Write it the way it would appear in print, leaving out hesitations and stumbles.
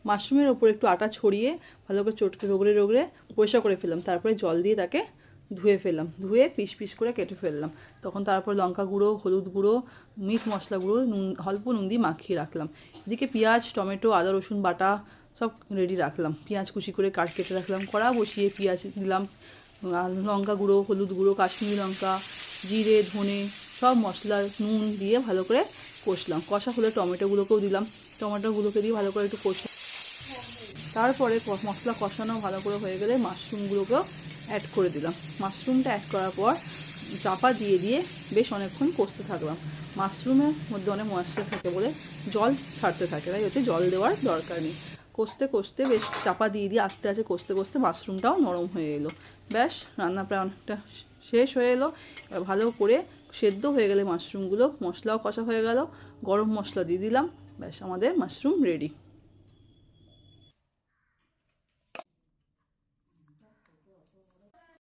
মাশরুমের ওপর একটু আটা ছড়িয়ে ভালো করে চটকে রগড়ে রগড়ে পরিষ্কার করে ফেললাম। তারপরে জল দিয়ে তাকে ধুয়ে ফেললাম, ধুয়ে পিস পিস করে কেটে ফেললাম। তখন তারপর লঙ্কা গুঁড়ো, হলুদ গুঁড়ো, মিট মশলা গুঁড়ো, অল্প নুন দিয়ে মাখিয়ে রাখলাম। এদিকে পেঁয়াজ, টমেটো, আদা রসুন বাটা সব রেডি রাখলাম। পেঁয়াজ কুচি করে কেটে রাখলাম, কড়া বসিয়ে পেঁয়াজ দিলাম, লঙ্কা গুঁড়ো, হলুদ গুঁড়ো, কাশ্মীরি লঙ্কা, জিরে, ধনে সব মশলা নুন দিয়ে ভালো করে কষলাম। কষা হলে টমেটোগুলোকেও দিলাম, টমেটোগুলোকে দিয়ে ভালো করে একটু কষলাম। তারপরে মশলা কষানো ভালো করে হয়ে গেলে মাশরুমগুলোকেও অ্যাড করে দিলাম। মাশরুমটা অ্যাড করার পর চাপা দিয়ে দিয়ে বেশ অনেকক্ষণ কষতে থাকলাম। মাশরুমের মধ্যে অনেক ময়েশ্চার থাকে বলে জল ছাড়তে থাকে, তাই হচ্ছে জল দেওয়ার দরকার নেই। কষতে কষতে বেশ চাপা দিয়ে দিয়ে আস্তে আস্তে কষতে কষতে মাশরুমটাও নরম হয়ে এলো। ব্যাস রান্না প্রায় অনেকটা শেষ হয়ে এলো। এবার ভালো করে সেদ্ধ হয়ে গেলে মাশরুমগুলো, মশলাও কষা হয়ে গেল, গরম মশলা দিয়ে দিলাম, ব্যাস আমাদের মাশরুম রেডি।